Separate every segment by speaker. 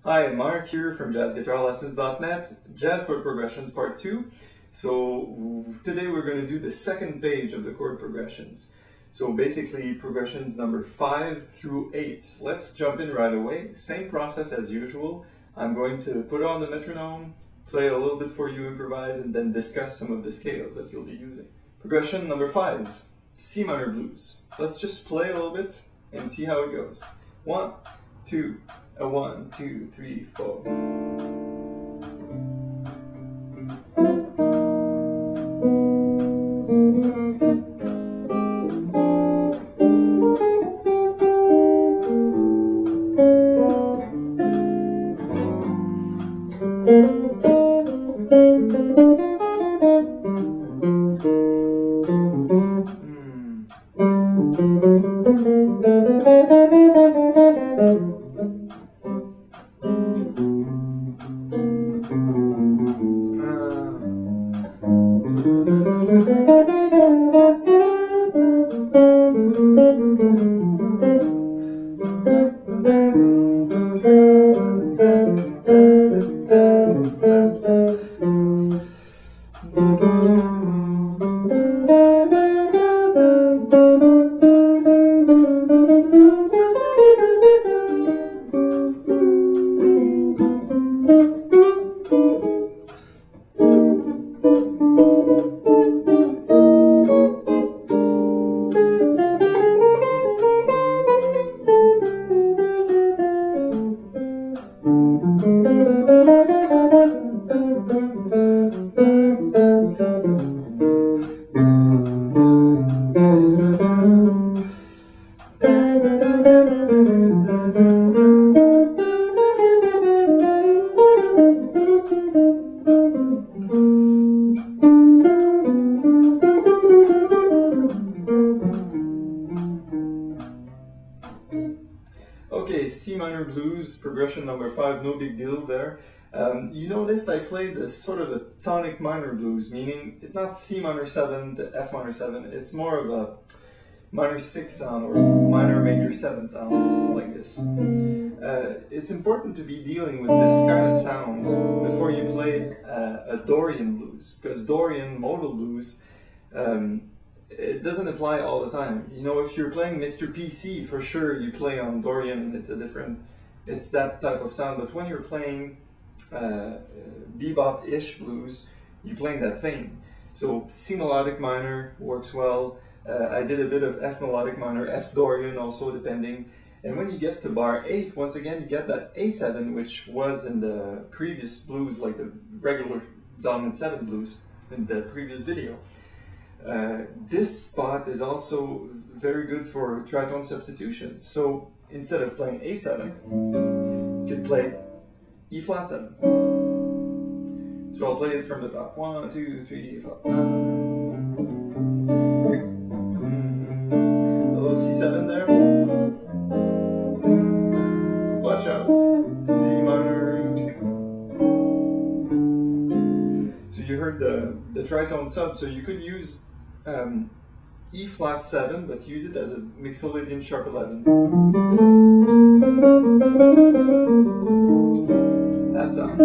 Speaker 1: Hi, Mark here from jazzguitarlessons.net, Jazz Chord Progressions Part 2. So today we're going to do the second page of the chord progressions. So basically progressions number 5 through 8. Let's jump in right away. Same process as usual. I'm going to put on the metronome, play a little bit for you, improvise, and then discuss some of the scales that you'll be using. Progression number 5, C minor blues. Let's just play a little bit and see how it goes. 1, 2, 1, 2, 3, 4. Okay, C minor blues, progression number 5, no big deal there. You noticed I played this sort of a tonic minor blues, meaning it's not C minor 7 to F minor 7, it's more of a minor 6 sound or minor major 7 sound, like this. It's important to be dealing with this kind of sound before you play a Dorian blues, because Dorian modal blues, it doesn't apply all the time. You know, if you're playing Mr. PC, for sure you play on Dorian and it's that type of sound, but when you're playing bebop-ish blues, you're playing that thing. So C melodic minor works well. I did a bit of F melodic minor, F Dorian also, depending. And when you get to bar 8, once again you get that A7, which was in the previous blues, like the regular dominant 7 blues in the previous video. This spot is also very good for tritone substitutions. So instead of playing A7, you could play E flat 7. So I'll play it from the top. 1, 2, 3, 4. A little C7 there. Watch out. C minor. So you heard the tritone sub, so you could use E flat 7, but use it as a Mixolydian sharp 11. That sound.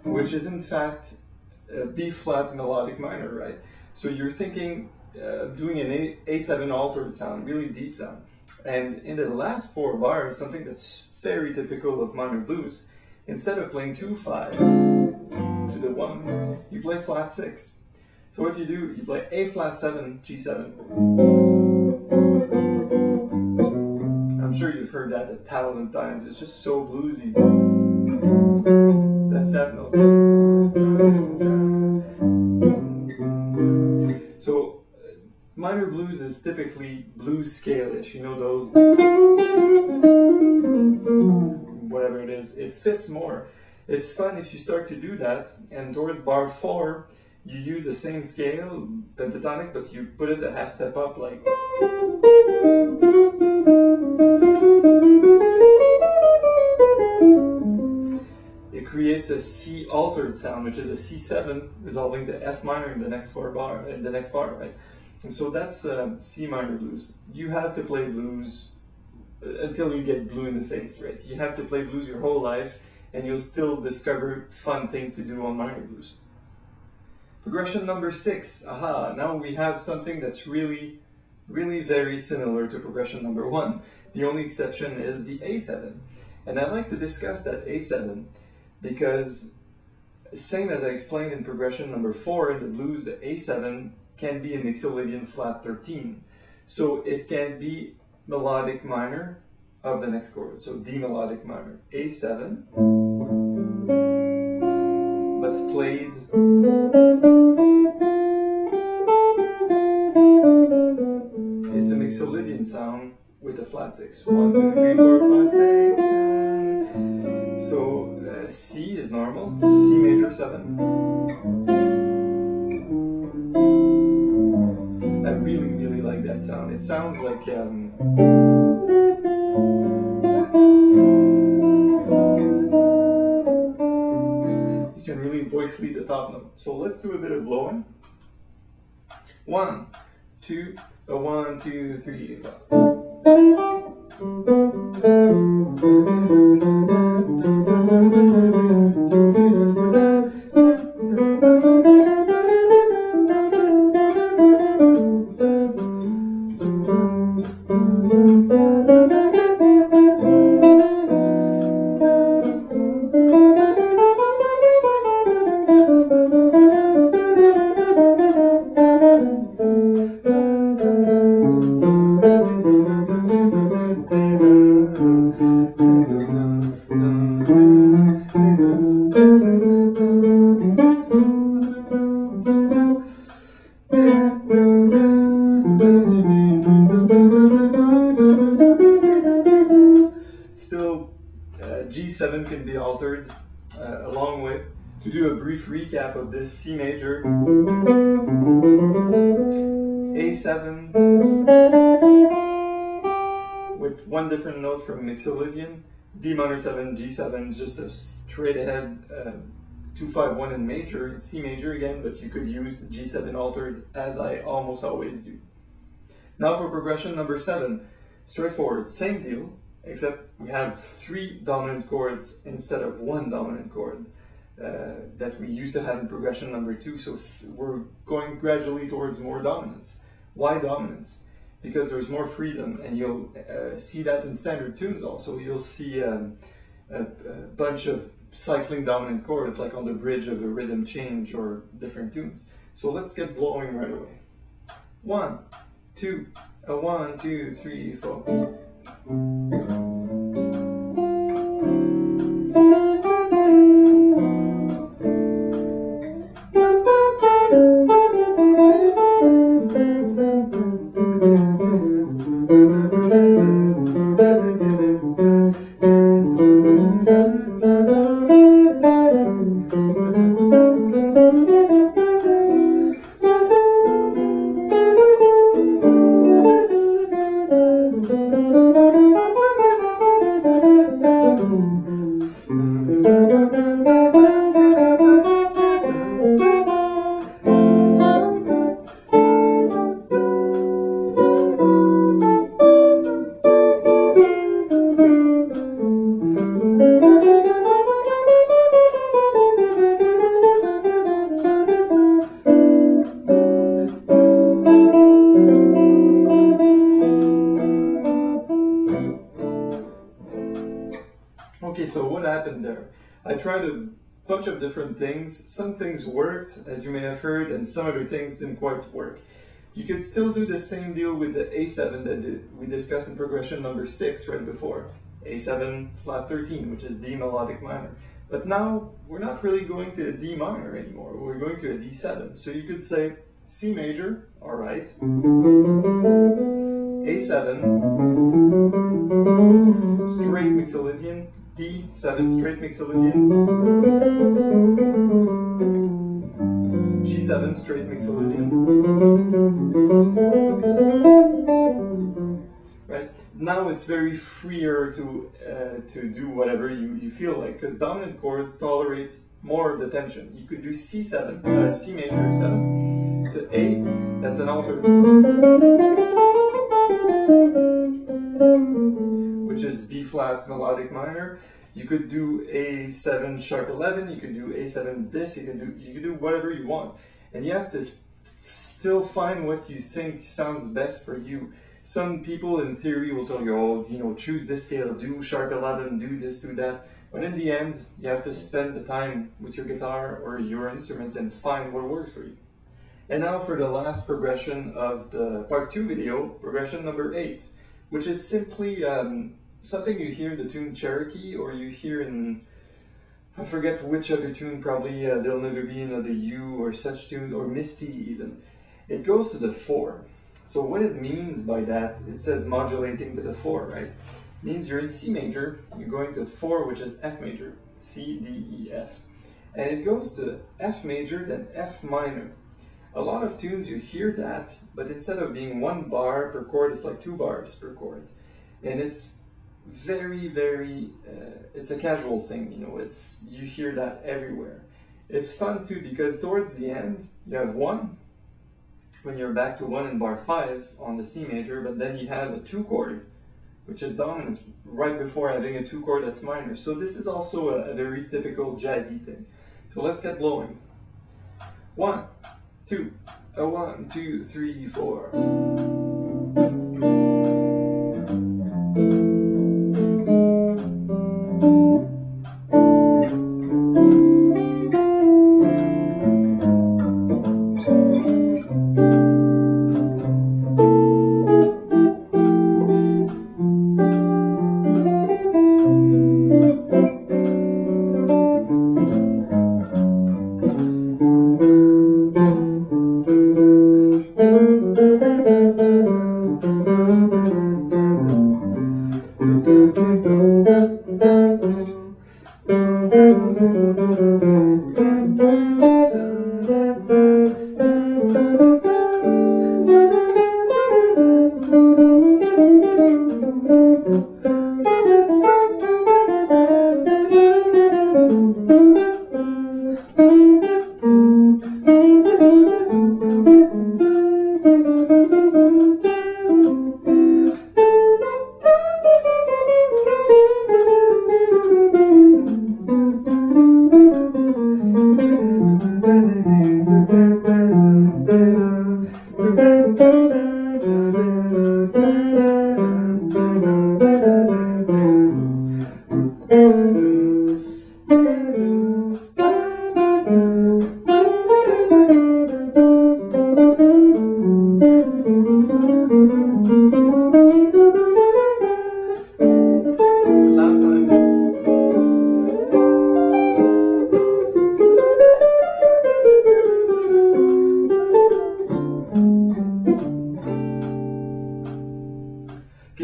Speaker 1: Which is in fact B flat melodic minor, right? So you're thinking doing an A7 altered sound, really deep sound. And in the last 4 bars, something that's very typical of minor blues, instead of playing 2-5 to the 1, you play flat 6. So what you do, you play A flat 7, G7. I'm sure you've heard that 1,000 times. It's just so bluesy. That's that note. So minor blues is typically blues scale-ish. You know those, whatever it is, it fits more. It's fun if you start to do that, and towards bar 4, you use the same scale, pentatonic, but you put it a half step up, like. It creates a C altered sound, which is a C7 resolving to F minor in the next bar, right? And so that's C minor blues. You have to play blues until you get blue in the face, right? You have to play blues your whole life, and you'll still discover fun things to do on minor blues. Progression number 6. Aha, now we have something that's really very similar to progression number 1. The only exception is the A7. And I'd like to discuss that A7 because, same as I explained in progression number 4 in the blues, the A7 can be a Mixolydian flat 13. So it can be melodic minor of the next chord. So D melodic minor, A7, but played it's a Mixolydian sound with a flat 6. 1, 2, 3, 4, 5, 6. So C is normal, C major 7. I really like that sound. It sounds like you can really voice lead the top note. So let's do a bit of blowing. 1, 2, 1, 2, 3, 4. Still, G7 can be altered a long way. To do a brief recap of this, C major, A7 with one different note from Mixolydian, D minor 7, G7, just a straight ahead 2-5-1 in major, in C major again, but you could use G7 altered as I almost always do. Now for progression number 7, straightforward, same deal, except we have 3 dominant chords instead of 1 dominant chord that we used to have in progression number 2, so we're going gradually towards more dominance. Why dominance? Because there's more freedom, and you'll see that in standard tunes also. You'll see a bunch of cycling dominant chords like on the bridge of a rhythm change or different tunes. So let's get blowing right away. 1, 2, 1, 2, 3, 4. Okay, so what happened there? I tried a bunch of different things. Some things worked, as you may have heard, and some other things didn't quite work. You could still do the same deal with the A7 that we discussed in progression number 6 right before. A7 flat 13, which is D melodic minor. But now, we're not really going to a D minor anymore, we're going to a D7. So you could say C major, alright. A7, straight Mixolydian, D7 straight Mixolydian, G7 straight Mixolydian. Right? Now it's very freer to do whatever you feel like, because dominant chords tolerate more of the tension. You could do C7, C major 7 to A, that's an altered. flat melodic minor. You could do A7 sharp 11, you could do A7 this, you could do whatever you want. And you have to still find what you think sounds best for you. Some people in theory will tell you, oh, you know, choose this scale, do sharp 11, do this, do that. But in the end, you have to spend the time with your guitar or your instrument and find what works for you. And now for the last progression of the part 2 video, progression number 8, which is simply something you hear in the tune Cherokee, or you hear in, I forget which other tune, probably There'll Never Be Another You, or such tune, or Misty even. It goes to the 4. So what it means by that, it says modulating to the 4, right? It means you're in C major, you're going to 4, which is F major, C, D, E, F. And it goes to F major, then F minor. A lot of tunes you hear that, but instead of being 1 bar per chord, it's like 2 bars per chord. And it's very, very, it's a casual thing, you know, you hear that everywhere. It's fun too, because towards the end, you have 1, when you're back to 1 in bar 5 on the C major, but then you have a 2 chord, which is dominant, right before having a 2 chord that's minor. So this is also a very typical jazzy thing. So let's get blowing. 1, 2, 1, 2, 3, 4.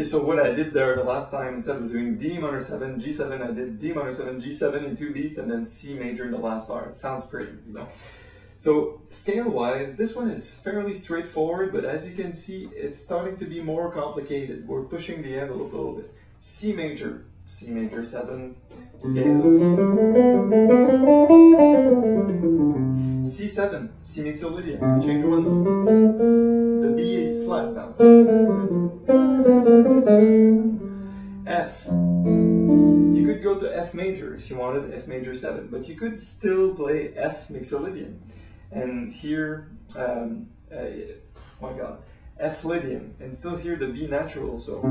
Speaker 1: So what I did there the last time, instead of doing D minor 7, G7, I did D minor 7, G7 in 2 beats, and then C major in the last bar. It sounds pretty, you know. So scale-wise, this one is fairly straightforward, but as you can see, it's starting to be more complicated. We're pushing the envelope a little bit. C major 7 scales. C7, C mixolydian, change 1 note. The B is flat now. F. You could go to F major if you wanted F major 7, but you could still play F mixolydian. And here, oh my god, F Lydian, and still hear the B natural, so.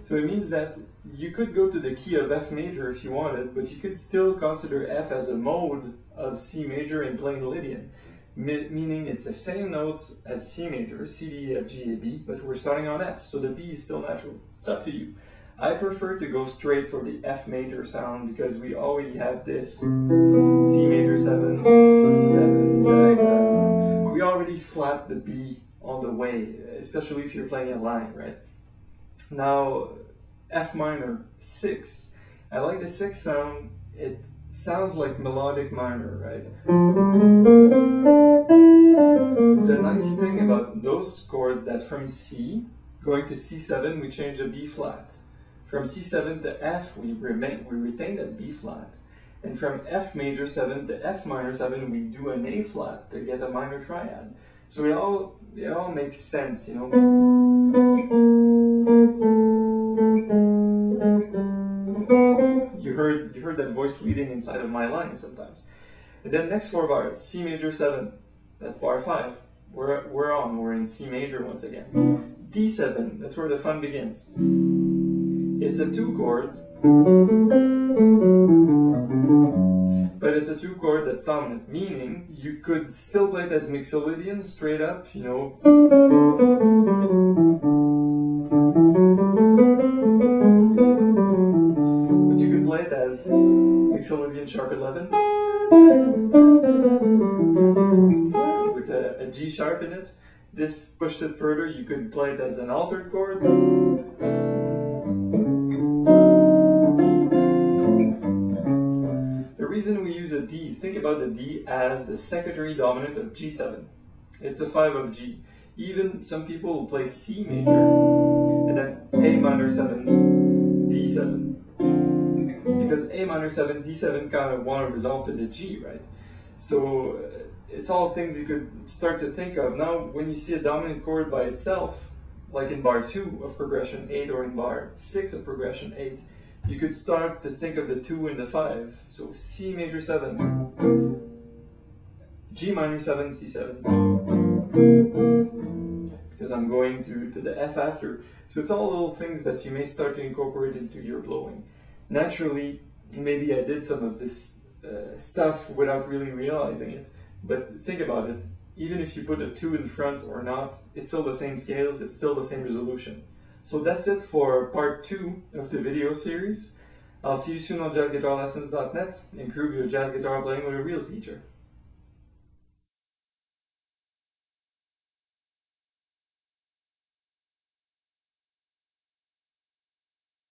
Speaker 1: So it means that you could go to the key of F major if you wanted, but you could still consider F as a mode of C major and playing Lydian. Meaning it's the same notes as C major, C, D, E, F, G, A, B, but we're starting on F, so the B is still natural. It's up to you. I prefer to go straight for the F major sound because we already have this C major 7, C7, we already flat the B on the way, especially if you're playing a line, right? Now, F minor 6. I like the 6 sound. It sounds like melodic minor, right? The nice thing about those chords that from C going to C7 we change the B flat. From C7 to F we retain that B flat. And from F major 7 to F minor 7 we do an A flat to get a minor triad. So it all makes sense, you know. You heard that voice leading inside of my line sometimes. And then next 4 bars, C major 7, that's bar 5. We're in C major once again. D7, that's where the fun begins. It's a 2 chord, but it's a 2 chord that's dominant, meaning you could still play it as Mixolydian straight up, you know. But you could play it as Mixolydian sharp 11 with a G sharp in it. This pushed it further. You could play it as an altered chord. The reason we use a D, think about the D as the secondary dominant of G7. It's a 5 of G. Even some people will play C major and then A minor 7, D7. Because A minor 7, D7 kind of want to resolve to the G, right? So it's all things you could start to think of. Now, when you see a dominant chord by itself, like in bar 2 of progression 8 or in bar 6 of progression 8, you could start to think of the 2 and the 5. So C major 7, G minor 7, C7. Because I'm going to the F after. So it's all little things that you may start to incorporate into your blowing. Naturally, maybe I did some of this stuff without really realizing it. But think about it, even if you put a 2 in front or not, it's still the same scales, it's still the same resolution. So that's it for part 2 of the video series. I'll see you soon on jazzguitarlessons.net. Improve your jazz guitar playing with a real teacher.